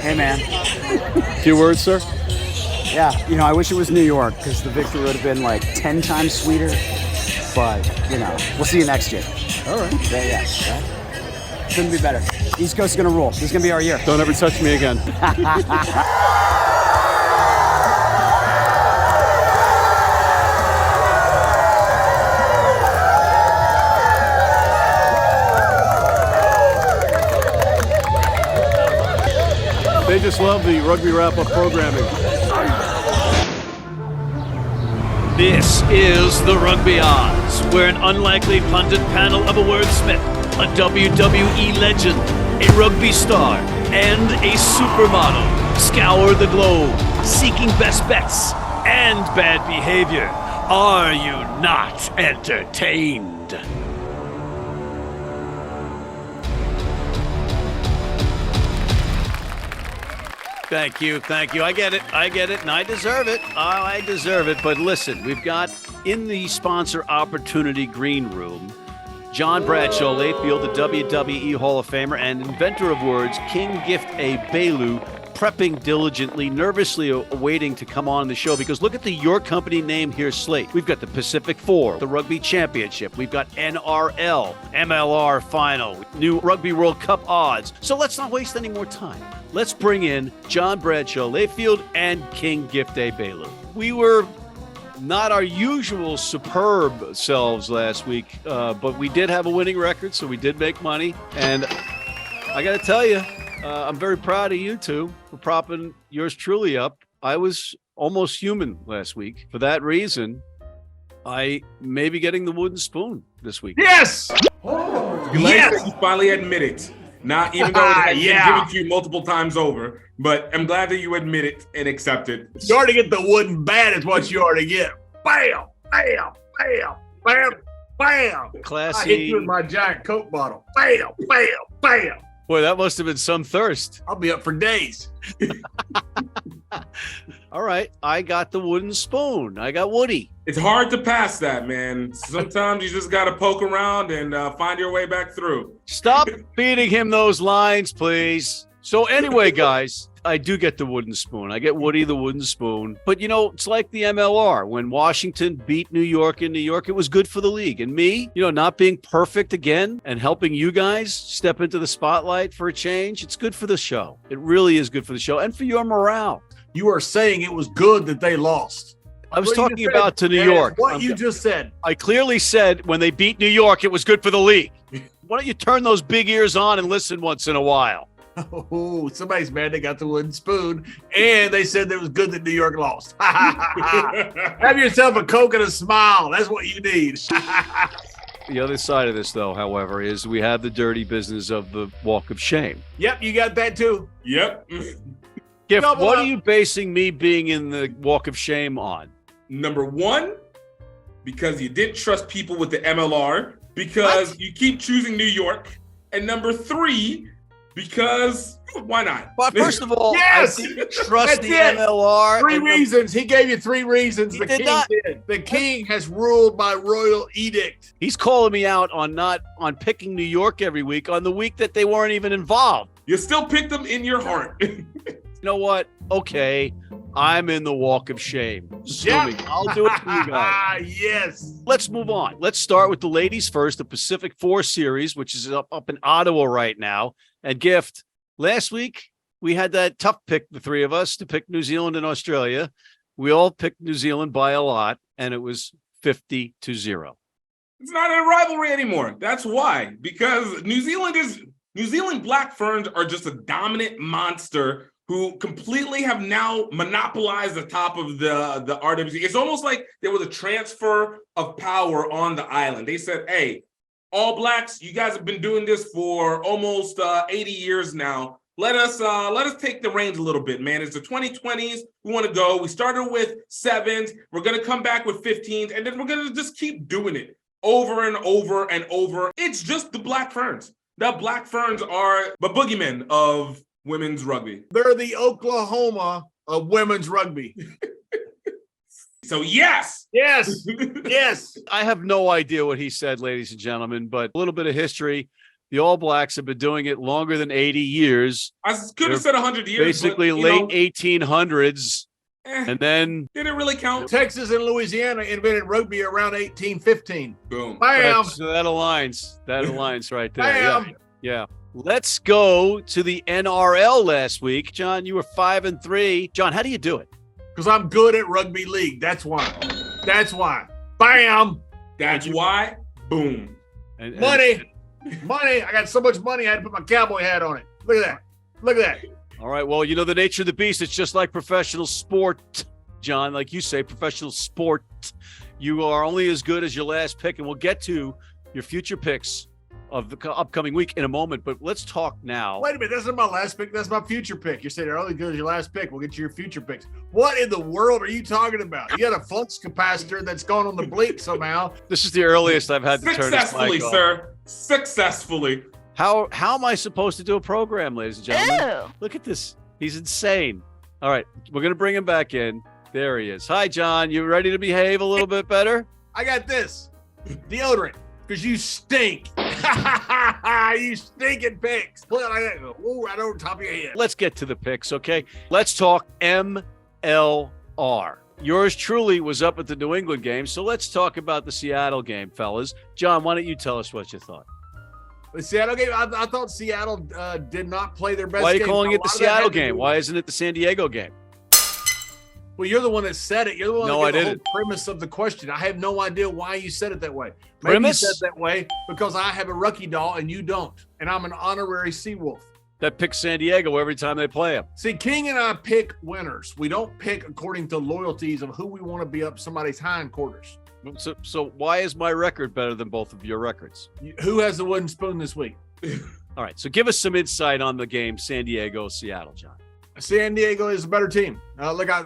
Hey, man. Few words, sir? Yeah, I wish it was New York because the victory would have been like 10 times sweeter. But, we'll see you next year. All right. Yeah. Couldn't be better. East Coast is going to rule. This is going to be our year. Don't ever touch me again. They just love the rugby wrap-up programming. This is the Rugby Odds, where an unlikely pundit panel of a wordsmith, a WWE legend, a rugby star, and a supermodel scour the globe, seeking best bets and bad behavior. Are you not entertained? Thank you. I get it, and I deserve it. But listen, we've got in the sponsor opportunity green room, John Bradshaw Layfield, the WWE Hall of Famer, and Inventor of Words, King Gift Egbelu, prepping diligently, nervously awaiting to come on the show because look at the Your Company name here slate. We've got the Pacific Four, the Rugby Championship. We've got NRL, MLR Final, new Rugby World Cup odds. So let's not waste any more time. Let's bring in John Bradshaw Layfield and King Gift Egbelu. We were not our usual superb selves last week, but we did have a winning record, so we did make money. And I got to tell you, I'm very proud of you two for propping yours truly up. I was almost human last week. For that reason, I may be getting the wooden spoon this week. Yes! Yes! You finally admit it. Not even though it's been given to you multiple times over, but I'm glad that you admit it and accept it. You already get the wooden bat is what you already get. Bam, bam, bam, bam, bam. Classy. I hit you with my giant Coke bottle. Bam, bam, bam. Boy, that must have been some thirst. I'll be up for days. All right, I got the wooden spoon. I got Woody. It's hard to pass that, man. Sometimes you just got to poke around and find your way back through. Stop feeding him those lines, please. So anyway, guys, I do get the wooden spoon. I get Woody the wooden spoon. But, it's like the MLR. When Washington beat New York in New York, it was good for the league. And me, not being perfect again and helping you guys step into the spotlight for a change, it's good for the show. It really is good for the show and for your morale. You are saying it was good that they lost. I was talking about to New York. What you just said. I clearly said when they beat New York, it was good for the league. Why don't you turn those big ears on and listen once in a while? Oh, somebody's mad they got the wooden spoon, and they said it was good that New York lost. Have yourself a Coke and a smile. That's what you need. The other side of this, though, however, is we have the dirty business of the walk of shame. Yep, you got that too. Yep. Gift, what are you basing me being in the walk of shame on? Number one, because you didn't trust people with the MLR, because you keep choosing New York. And number three, because why not? But first of all, yes! I didn't trust the MLR. Three reasons. He gave you three reasons. The king did. The king has ruled by royal edict. He's calling me out on picking New York every week on the week that they weren't even involved. You still pick them in your heart. You know what? Okay, I'm in the walk of shame. I'll do it for you guys. Yes. Let's move on. Let's start with the ladies first, the Pacific Four Series, which is up in Ottawa right now. And Gift, last week, we had that tough pick, the three of us, to pick New Zealand and Australia. We all picked New Zealand by a lot, and it was 50-0. It's not a rivalry anymore. That's why. Because New Zealand Black Ferns are just a dominant monster who completely have now monopolized the top of the RWC. It's almost like there was a transfer of power on the island. They said, hey, All Blacks, you guys have been doing this for almost 80 years now. Let us take the reins a little bit, man. It's the 2020s. We want to go. We started with 7s. We're going to come back with 15s, and then we're going to just keep doing it over and over and over. It's just the Black Ferns. The Black Ferns are the boogeymen of women's rugby. They're the Oklahoma of women's rugby. So yes. Yes. I have no idea what he said, ladies and gentlemen, but a little bit of history. The All Blacks have been doing it longer than 80 years. I could have said 100 years. Basically, but, late 1800s. And And then did it really count? Texas and Louisiana invented rugby around 1815. Boom. Bam! that aligns. That aligns right there. Bam! Yeah. Let's go to the NRL last week. John, you were 5-3. John, how do you do it? Because I'm good at rugby league. That's why. That's why. Bam! That's why. Boom. And- Money. Money. I got so much money, I had to put my cowboy hat on it. Look at that. Look at that. All right. Well, you know the nature of the beast. It's just like professional sport, John. Like you say, professional sport. You are only as good as your last pick, and we'll get to your future picks of the upcoming week in a moment. But let's talk now. Wait a minute. That's not my last pick. That's my future pick. You said they're only good as your last pick. We'll get you your future picks. What in the world are you talking about? You got a flux capacitor that's gone on the bleak somehow. This is the earliest I've had to turn this Successfully, mic off. sir. Successfully. How am I supposed to do a program, ladies and gentlemen? Look at this. He's insane. All right. We're going to bring him back in. There he is. Hi, John. You ready to behave a little bit better? I got this. Deodorant. Because you stink. You stinking picks. Look like that. Ooh, right over the top of your head. Let's get to the picks, okay? Let's talk MLR. Yours truly was up at the New England game, so let's talk about the Seattle game, fellas. John, why don't you tell us what you thought? The Seattle game, I thought Seattle did not play their best game. Why are you calling A it the lot of that Seattle had to game? do- Why isn't it the San Diego game? Well, you're the one that said it. You're the one No, that I gave the didn't. whole premise of the question. I have no idea why you said it that way. Maybe Premise? you said it that way because I have a rookie doll and you don't. And I'm an honorary Seawolf. That picks San Diego every time they play them. See, King and I pick winners. We don't pick according to loyalties of who we want to be up somebody's hindquarters. So why is my record better than both of your records? Who has the wooden spoon this week? All right, so give us some insight on the game, San Diego, Seattle, John. San Diego is a better team.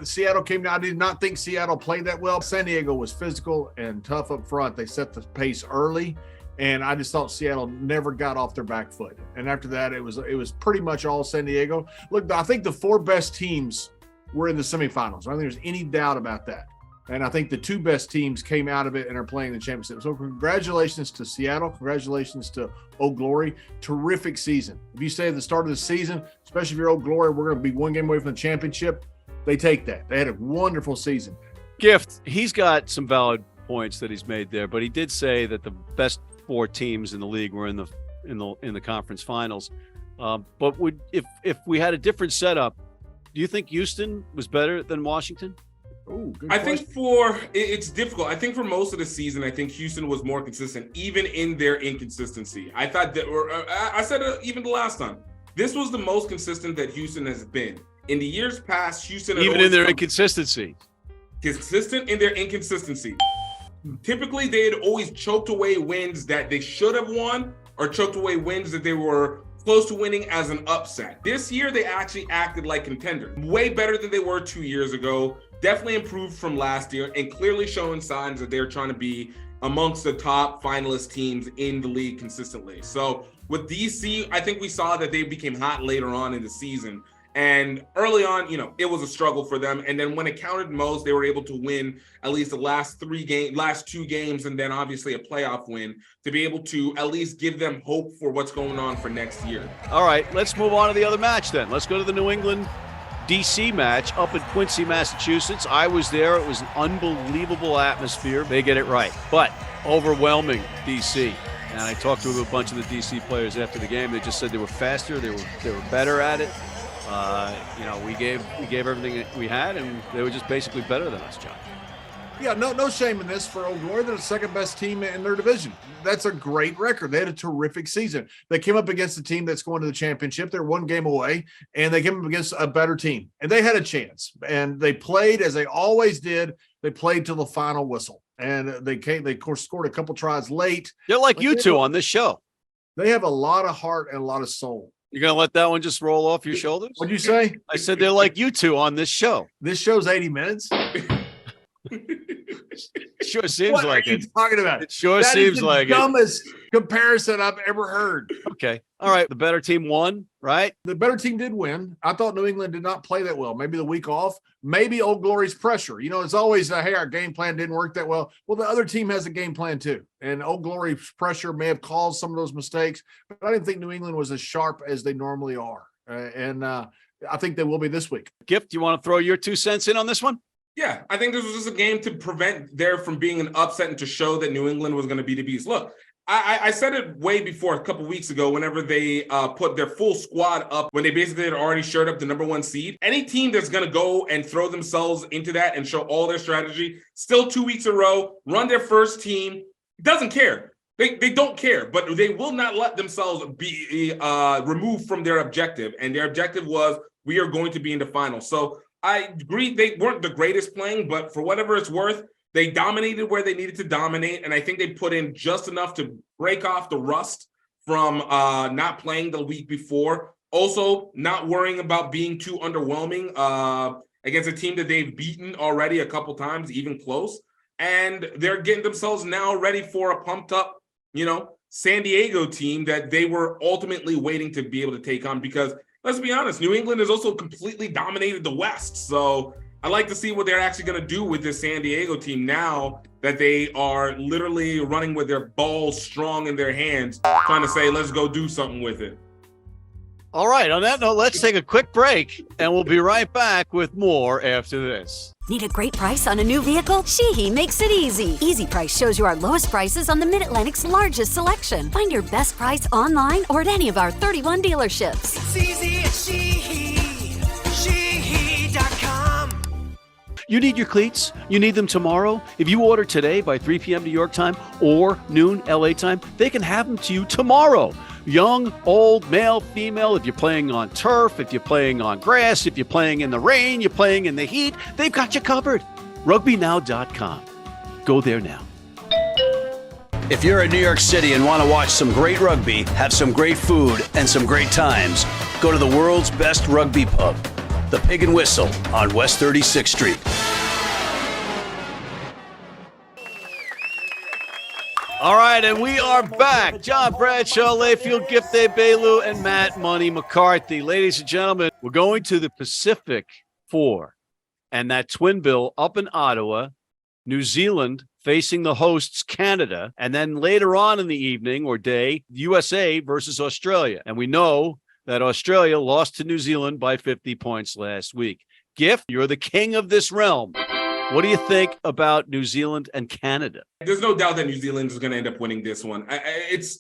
Seattle came down. I did not think Seattle played that well. San Diego was physical and tough up front. They set the pace early, and I just thought Seattle never got off their back foot. And after that, it was pretty much all San Diego. Look, I think the four best teams were in the semifinals. I don't think there's any doubt about that. And I think the two best teams came out of it and are playing the championship. So congratulations to Seattle. Congratulations to Old Glory. Terrific season. If you say at the start of the season, especially if you're Old Glory, we're going to be one game away from the championship, they take that. They had a wonderful season. Gift, he's got some valid points that he's made there, but he did say that the best four teams in the league were in the conference finals. But if we had a different setup, do you think Houston was better than Washington? Ooh, good I question. think it's difficult. I think for most of the season, I think Houston was more consistent, even in their inconsistency. I thought that, I said it even the last time, this was the most consistent that Houston has been. In the years past, Houston had Even in their inconsistency. consistent in their inconsistency. Typically, they had always choked away wins that they should have won or choked away wins that they were close to winning as an upset. This year, they actually acted like contenders. Way better than they were 2 years ago. Definitely improved from last year and clearly showing signs that they're trying to be amongst the top finalist teams in the league consistently. So with DC, I think we saw that they became hot later on in the season. And early on, it was a struggle for them. And then when it counted most, they were able to win at least the last two games, and then obviously a playoff win to be able to at least give them hope for what's going on for next year. All right, let's move on to the other match then. Let's go to the New England DC match up in Quincy, Massachusetts. I was there. It was an unbelievable atmosphere. They get it right, but overwhelming DC. And I talked to a bunch of the DC players after the game. They just said they were faster. They were better at it. We gave everything that we had, and they were just basically better than us, John. Yeah, no shame in this for Old Glory. They're the second best team in their division. That's a great record. They had a terrific season. They came up against a team that's going to the championship. They're one game away, and they came up against a better team. And they had a chance. And they played as they always did. They played till the final whistle. And they of course scored a couple tries late. They're like you two on this show. They have a lot of heart and a lot of soul. You're going to let that one just roll off your shoulders? What'd you say? I said they're like you two on this show. This show's 80 minutes. Sure seems What like are you it. talking about? It sure That is seems the like dumbest comparison I've ever heard. Okay. All right. The better team won, right? The better team did win. I thought New England did not play that well. Maybe the week off, maybe Old Glory's pressure. You know, it's always, hey, our game plan didn't work that well. Well, the other team has a game plan too. And Old Glory's pressure may have caused some of those mistakes, but I didn't think New England was as sharp as they normally are. I think they will be this week. Gift, you want to throw your 2 cents in on this one? Yeah, I think this was just a game to prevent there from being an upset and to show that New England was going to be the beast. Look, I said it way before, a couple weeks ago, whenever they put their full squad up, when they basically had already showed up the number 1 seed. Any team that's going to go and throw themselves into that and show all their strategy, still 2 weeks in a row, run their first team, doesn't care. They don't care, but they will not let themselves be removed from their objective. And their objective was, we are going to be in the final. So I agree they weren't the greatest playing, but for whatever it's worth, they dominated where they needed to dominate. And I think they put in just enough to break off the rust from not playing the week before. Also, not worrying about being too underwhelming against a team that they've beaten already a couple times, even close. And they're getting themselves now ready for a pumped up, San Diego team that they were ultimately waiting to be able to take on, because let's be honest, New England has also completely dominated the West. So I'd like to see what they're actually going to do with this San Diego team now that they are literally running with their balls strong in their hands, trying to say, let's go do something with it. All right. On that note, let's take a quick break, and we'll be right back with more after this. Need a great price on a new vehicle? Sheehy makes it easy. Easy Price shows you our lowest prices on the Mid-Atlantic's largest selection. Find your best price online or at any of our 31 dealerships. It's easy at Sheehy. Sheehy.com. You need your cleats? You need them tomorrow? If you order today by 3 p.m. New York time or noon LA time, they can have them to you tomorrow. Young, old, male, female, if you're playing on turf, if you're playing on grass, if you're playing in the rain, you're playing in the heat, they've got you covered. RugbyNow.com. Go there now. If you're in New York City and want to watch some great rugby, have some great food, and some great times, go to the world's best rugby pub, the Pig and Whistle on West 36th Street. All right, and we are back. John Bradshaw Layfield, Gift Egbelu, and Matt Money McCarthy. Ladies and gentlemen, we're going to the Pacific 4, and that twin bill up in Ottawa, New Zealand facing the hosts Canada, and then later on in the evening or day, USA versus Australia. And we know that Australia lost to New Zealand by 50 points last week. Gift, you're the king of this realm. What do you think about New Zealand and Canada? There's no doubt that New Zealand is going to end up winning this one.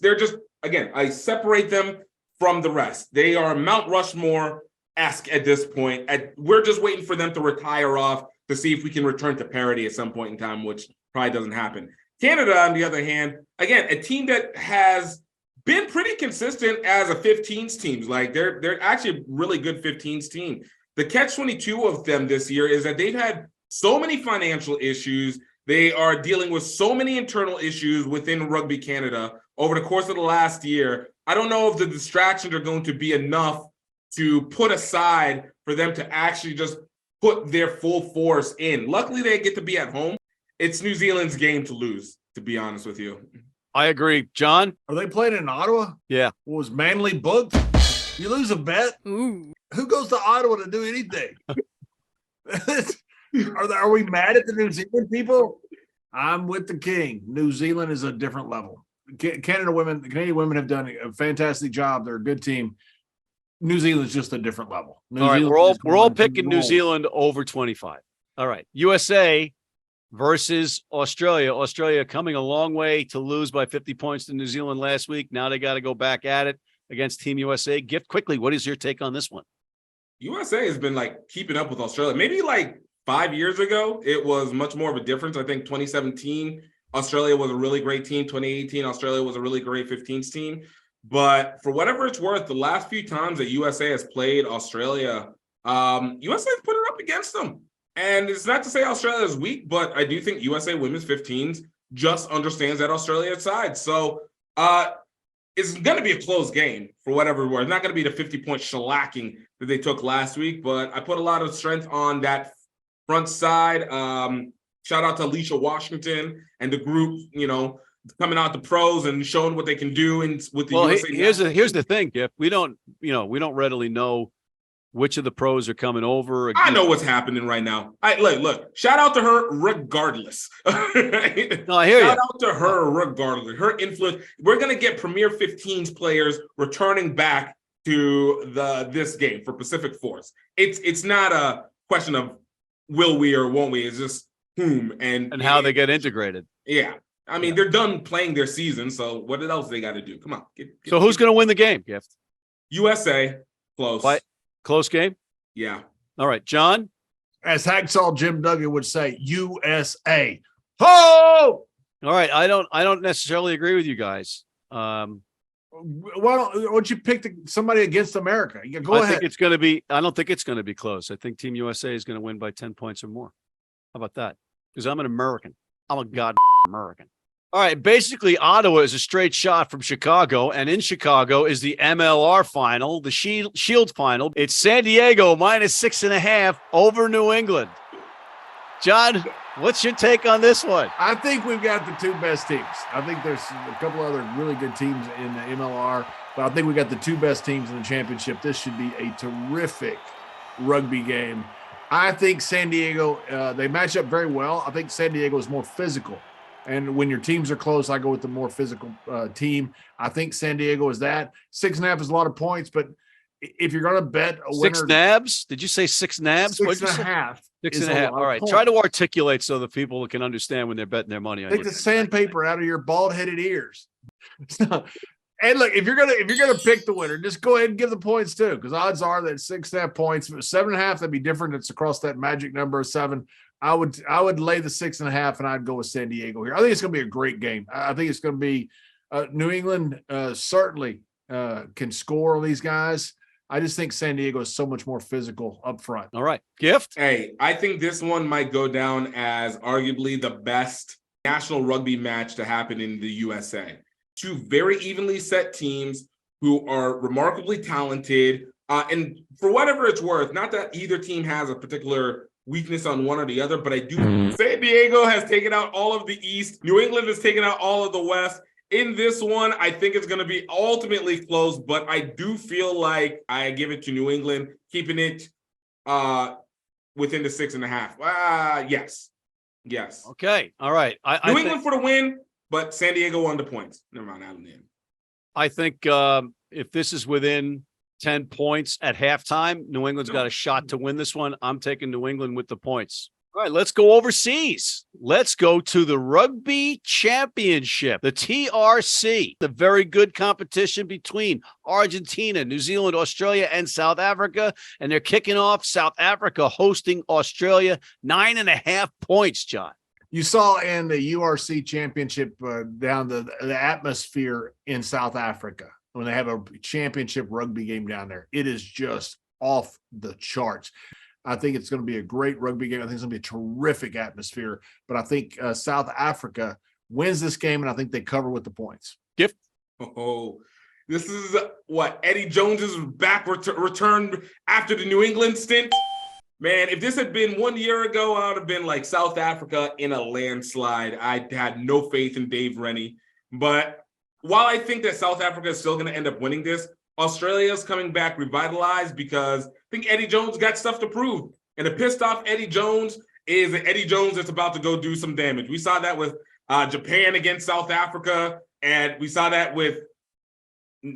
They're just, again, I separate them from the rest. They are Mount Rushmore-esque at this point. We're just waiting for them to retire off to see if we can return to parity at some point in time, which probably doesn't happen. Canada, on the other hand, again, a team that has been pretty consistent as a 15s team. Like they're actually a really good 15s team. The catch-22 of them this year is that they've had so many financial issues. They are dealing with so many internal issues within Rugby Canada over the course of the last year. I don't know if the distractions are going to be enough to put aside for them to actually just put their full force in. Luckily, they get to be at home. It's New Zealand's game to lose, to be honest with you. I agree. John? Are they playing in Ottawa? Yeah. Was Manly booked? You lose a bet? Ooh. Who goes to Ottawa to do anything? Are we mad at the New Zealand people? I'm with the king. New Zealand is a different level. Canadian women have done a fantastic job. They're a good team. New Zealand's just a different level. All right, we're all picking New Zealand over 25. All right, USA versus Australia. Australia coming a long way to lose by 50 points to New Zealand last week. Now they got to go back at it against Team USA. Gift, quickly, what is your take on this one? USA has been keeping up with Australia. Maybe 5 years ago, it was much more of a difference. I think 2017, Australia was a really great team. 2018, Australia was a really great 15s team. But for whatever it's worth, the last few times that USA has played Australia, USA has put it up against them. And it's not to say Australia is weak, but I do think USA women's 15s just understands that Australia side. So it's going to be a close game for whatever it's worth. It's not going to be the 50-point shellacking that they took last week, but I put a lot of strength on that front side. Shout out to Alicia Washington and the group, coming out the pros and showing what they can do with the USA. Here's the thing, Gift. We don't readily know which of the pros are coming over. I know what's happening right now. Look. Shout out to her regardless. No, I hear you. Shout out to her regardless. Her influence. We're gonna get Premier 15s players returning back to this game for Pacific Force. It's not a question of will we or won't we. It's just whom and how they get integrated. Yeah. I mean, they're done playing their season, so what else they got to do? Come on. So who's going to win the game, Gift? USA. Close. What? Close game? Yeah. All right, John? As Hacksaw Jim Duggan would say, USA. Ho! All right, I don't necessarily agree with you guys. Why don't you pick somebody against America? Go ahead. I don't think it's going to be close. I think Team USA is going to win by 10 points or more. How about that? Because I'm an American. I'm a goddamn American. All right, basically, Ottawa is a straight shot from Chicago, and in Chicago is the MLR Final, the Shield Final. It's San Diego -6.5 over New England. John, what's your take on this one? I think we've got the two best teams. I think there's a couple other really good teams in the MLR, but I think we got the two best teams in the championship. This should be a terrific rugby game. I think San Diego, they match up very well. I think San Diego is more physical. And when your teams are close, I go with the more physical team. I think San Diego is that. 6.5 is a lot of points, but if you're going to bet a winner. 6 nabs? Did you say 6 nabs? 6.5. 6.5. All right. Try to articulate so the people can understand when they're betting their money on you. Take the sandpaper out of your bald-headed ears. And look, if you're gonna pick the winner, just go ahead and give the points too, because odds are that 6.5 points, 7.5, that'd be different. It's across that magic number of 7. I would lay the 6.5, and I'd go with San Diego here. I think it's going to be a great game. I think it's going to be New England certainly can score on these guys. I just think San Diego is so much more physical up front. All right, Gift. Hey, I think this one might go down as arguably the best national rugby match to happen in the USA. Two very evenly set teams who are remarkably talented, and for whatever it's worth, not that either team has a particular weakness on one or the other, but I do. San Diego has taken out all of the East. New England has taken out all of the West. In this one, I think it's going to be ultimately close, but I do feel like I give it to New England, keeping it within the 6.5. Yes. Okay. All right. New England for the win, but San Diego on the points. Never mind. I think if this is within 10 points at halftime, New England's got a shot to win this one. I'm taking New England with the points. All right, let's go overseas. Let's go to the Rugby Championship, the TRC, the very good competition between Argentina, New Zealand, Australia, and South Africa. And they're kicking off South Africa hosting Australia, 9.5 points, John. You saw in the URC Championship down the atmosphere in South Africa when they have a championship rugby game down there. It is just off the charts. I think it's going to be a great rugby game. I think it's going to be a terrific atmosphere. But I think South Africa wins this game, and I think they cover with the points. Gift. Oh, this is what Eddie Jones's back return after the New England stint. Man, if this had been 1 year ago, I would have been like South Africa in a landslide. I had no faith in Dave Rennie. But while I think that South Africa is still going to end up winning this, Australia's coming back revitalized because I think Eddie Jones got stuff to prove. And a pissed off Eddie Jones is an Eddie Jones that's about to go do some damage. We saw that with Japan against South Africa, and we saw that with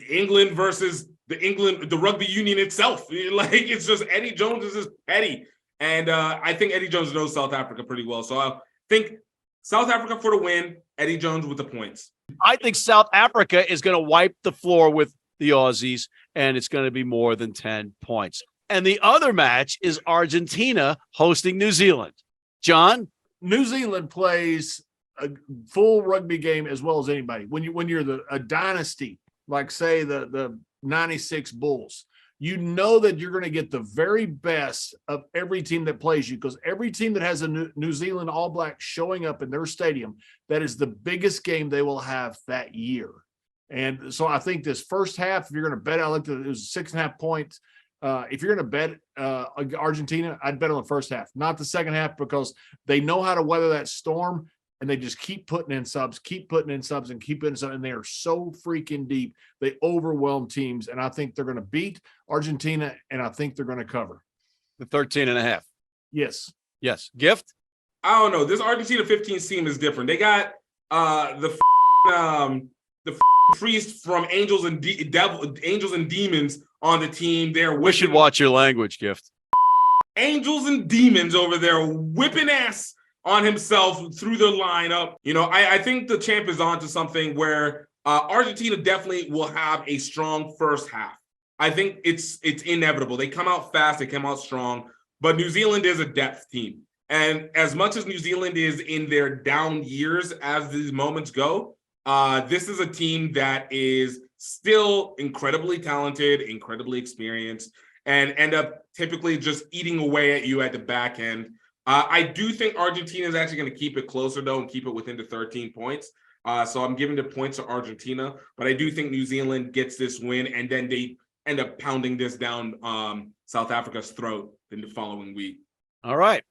England versus the rugby union itself. Like, it's just Eddie Jones is just petty. And I think Eddie Jones knows South Africa pretty well. So I think South Africa for the win, Eddie Jones with the points. I think South Africa is going to wipe the floor with the Aussies, and it's going to be more than 10 points. And the other match is Argentina hosting New Zealand. John? New Zealand plays a full rugby game as well as anybody. When you're a dynasty, like say the 96 Bulls, you know that you're going to get the very best of every team that plays you, because every team that has a New Zealand All Blacks showing up in their stadium, that is the biggest game they will have that year. And so I think this first half, if you're going to bet, I looked at it, was 6.5 points. If you're going to bet Argentina, I'd bet on the first half, not the second half, because they know how to weather that storm. and they just keep putting in subs, and keep putting in subs, and they are so freaking deep. They overwhelm teams, and I think they're going to beat Argentina, and I think they're going to cover. The 13.5. Yes. Yes. Gift? I don't know. This Argentina 15 team is different. They got the priest from Angels and Demons on the team. We should watch your language, Gift. Angels and Demons over there whipping ass on himself through the lineup. You know, I think the champ is on to something where Argentina definitely will have a strong first half. I think it's inevitable. They come out fast, they come out strong, but New Zealand is a depth team. And as much as New Zealand is in their down years as these moments go, this is a team that is still incredibly talented, incredibly experienced, and end up typically just eating away at you at the back end. I do think Argentina is actually going to keep it closer, though, and keep it within the 13 points. So I'm giving the points to Argentina, but I do think New Zealand gets this win, and then they end up pounding this down South Africa's throat in the following week. All right.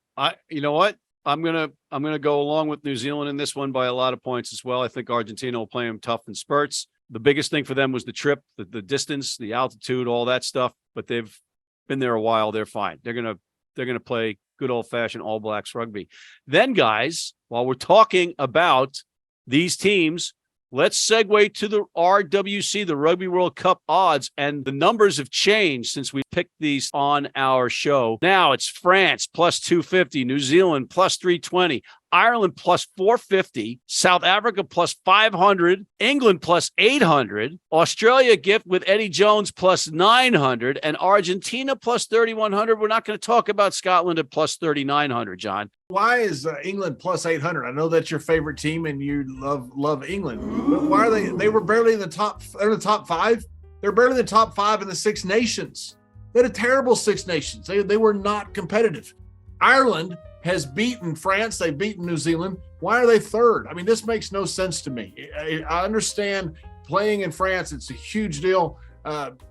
You know what? I'm gonna go along with New Zealand in this one by a lot of points as well. I think Argentina will play them tough in spurts. The biggest thing for them was the trip, the distance, the altitude, all that stuff. But they've been there a while. They're fine. They're gonna play good old fashioned All Blacks rugby. Then, guys, while we're talking about these teams, let's segue to the RWC, the Rugby World Cup odds. And the numbers have changed since we picked these on our show. Now it's France plus 250, New Zealand plus 320, Ireland plus 450, South Africa plus 500, England plus 800, Australia Gift with Eddie Jones plus 900, and Argentina plus 3,100. We're not going to talk about Scotland at plus 3,900, John. Why is England plus 800? I know that's your favorite team and you love England, but why are they were barely in the top, they're in the top five. They're barely in the top five in the Six Nations. They had a terrible Six Nations. They were not competitive. Ireland has beaten France. They've beaten New Zealand. Why are they third? I mean, this makes no sense to me. I understand playing in France. It's a huge deal.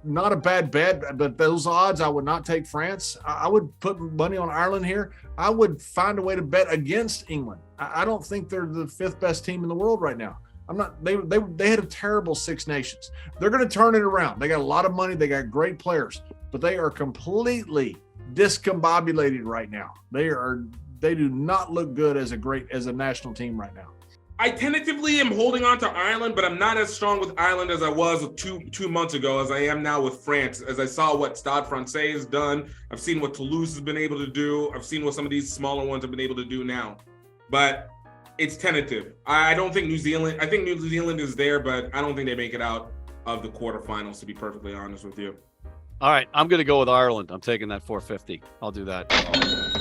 Not a bad bet, but those odds, I would not take France. I would put money on Ireland here. I would find a way to bet against England. I don't think they're the fifth best team in the world right now. I'm not. They had a terrible Six Nations. They're going to turn it around. They got a lot of money. They got great players, but they are completely discombobulated right now. They do not look good as a national team right now. I tentatively am holding on to Ireland, but I'm not as strong with Ireland as I was two months ago as I am now with France. As I saw what Stade Francais has done, I've seen what Toulouse has been able to do. I've seen what some of these smaller ones have been able to do now. But it's tentative. I don't think New Zealand, I think New Zealand is there, but I don't think they make it out of the quarterfinals, to be perfectly honest with you. All right, I'm going to go with Ireland. I'm taking that 450. I'll do that.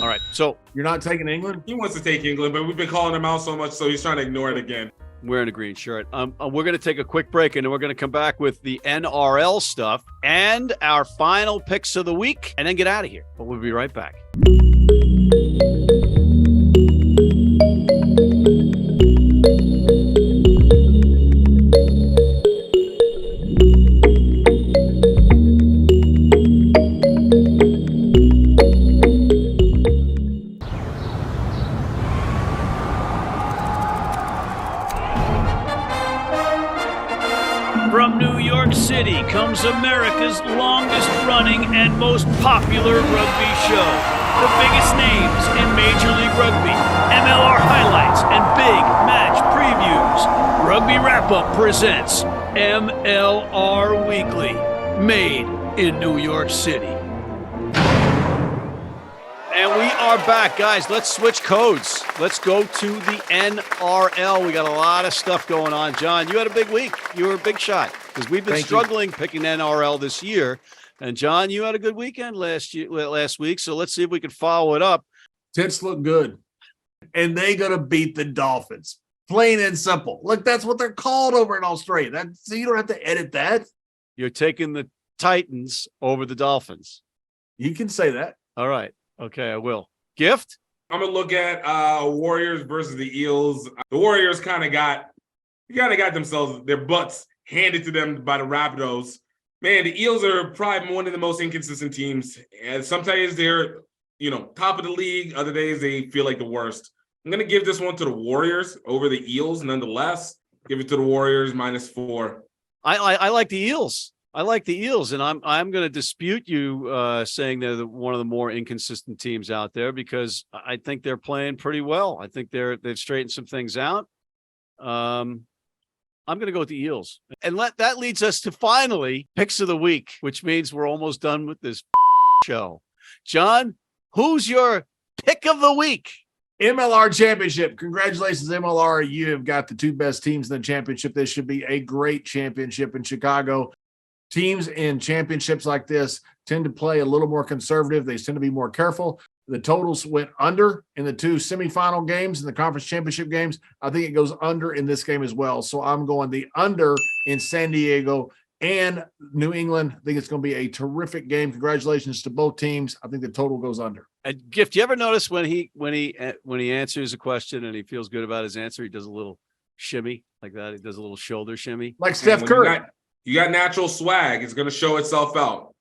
All right, so you're not taking England? He wants to take England, but we've been calling him out so much, so he's trying to ignore it again. We're in a green shirt. We're going to take a quick break, and then we're going to come back with the NRL stuff and our final picks of the week, and then get out of here. But we'll be right back. From New York City comes America's longest running and most popular rugby show. The biggest names in Major League Rugby, MLR highlights, and big match previews. Rugby Wrap-Up presents MLR Weekly, made in New York City. And we are back, guys. Let's switch codes. Let's go to the NRL. We got a lot of stuff going on. John, you had a big week. You were a big shot because we've been struggling picking NRL this year. And John, you had a good weekend last week. So let's see if we can follow it up. Tits look good. And they're going to beat the Dolphins. Plain and simple. Look, that's what they're called over in Australia. So you don't have to edit that. You're taking the Titans over the Dolphins. You can say that. All right. Okay, I will. Gift? I'm going to look at Warriors versus the Eels. The Warriors kind of got themselves, their butts handed to them by the Rapidos. Man, the Eels are probably one of the most inconsistent teams. And sometimes they're, top of the league. Other days they feel like the worst. I'm going to give this one to the Warriors over the Eels. Nonetheless, give it to the Warriors -4. I like the Eels. I like the Eels, and I'm going to dispute you saying they're one of the more inconsistent teams out there, because I think they're playing pretty well. I think they've straightened some things out. I'm going to go with the Eels, and that leads us to finally picks of the week, which means we're almost done with this show. John, who's your pick of the week? MLR Championship. Congratulations, MLR. You have got the two best teams in the championship. This should be a great championship in Chicago. Teams in championships like this tend to play a little more conservative. They tend to be more careful. The totals went under in the two semifinal games in the conference championship games. I think it goes under in this game as well. So I'm going the under in San Diego and New England. I think it's going to be a terrific game. Congratulations to both teams. I think the total goes under. Gift, you ever notice when he answers a question and he feels good about his answer, he does a little shimmy like that? He does a little shoulder shimmy. Like Steph Curry. You got natural swag. It's going to show itself out.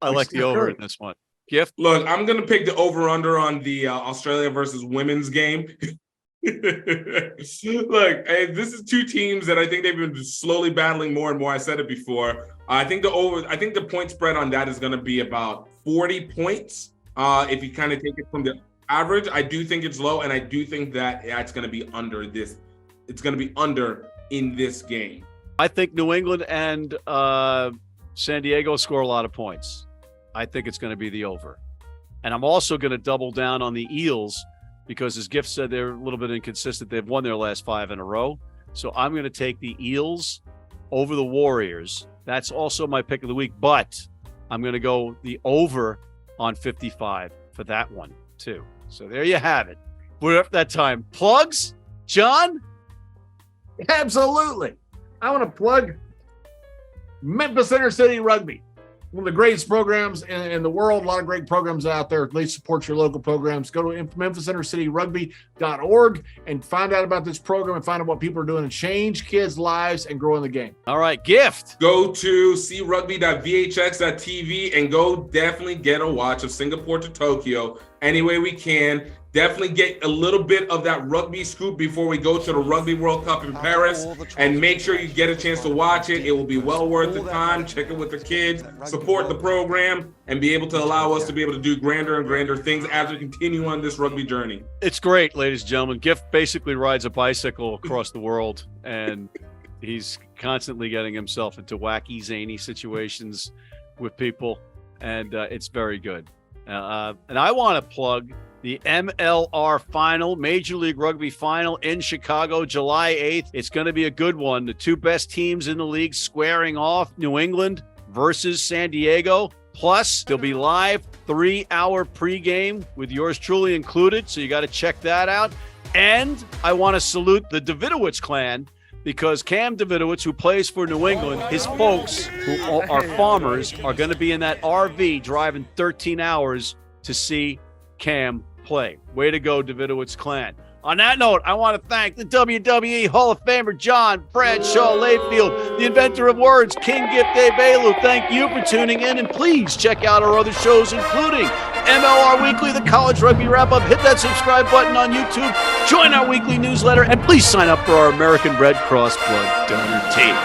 I like the over in this one. Gift? Look, I'm going to pick the over-under on the Australia versus women's game. Look, this is two teams that I think they've been slowly battling more and more. I said it before. I think the point spread on that is going to be about 40 points. If you kind of take it from the average, I do think it's low, and I do think that it's going to be under this. It's going to be under in this game. I think New England and San Diego score a lot of points. I think it's going to be the over. And I'm also going to double down on the Eels because, as Gift said, they're a little bit inconsistent. They've won their last 5 in a row. So I'm going to take the Eels over the Warriors. That's also my pick of the week, but I'm going to go the over on 55 for that one, too. So there you have it. We're up that time. Plugs? John? Absolutely. I want to plug Memphis Inner City Rugby. One of the greatest programs in the world. A lot of great programs out there. Please support your local programs. Go to memphisinnercityrugby.org and find out about this program and find out what people are doing to change kids' lives and grow in the game. All right, Gift. Go to crugby.vhx.tv and go definitely get a watch of Singapore to Tokyo any way we can. Definitely get a little bit of that rugby scoop before we go to the Rugby World Cup in Paris, and make sure you get a chance to watch it. It will be well worth the time. Check it with the kids, support the program, and be able to allow us to be able to do grander and grander things as we continue on this rugby journey. It's great, ladies and gentlemen. Gift basically rides a bicycle across the world, and he's constantly getting himself into wacky, zany situations with people, and it's very good. And I want to plug the MLR Final, Major League Rugby Final in Chicago, July 8th. It's going to be a good one. The two best teams in the league squaring off, New England versus San Diego. Plus, there'll be live 3-hour pregame with yours truly included, so you got to check that out. And I want to salute the Davidowitz clan, because Cam Davidowitz, who plays for New England, his folks, who are farmers, are going to be in that RV driving 13 hours to see Cam play. Way to go, Davidowitz clan. On that note, I want to thank the WWE Hall of Famer John Bradshaw Layfield, the inventor of words, King Gift Egbelu. Thank you for tuning in, and please check out our other shows, including MLR Weekly, the College Rugby Wrap-Up. Hit that subscribe button on YouTube. Join our weekly newsletter, and please sign up for our American Red Cross Blood Donor Team.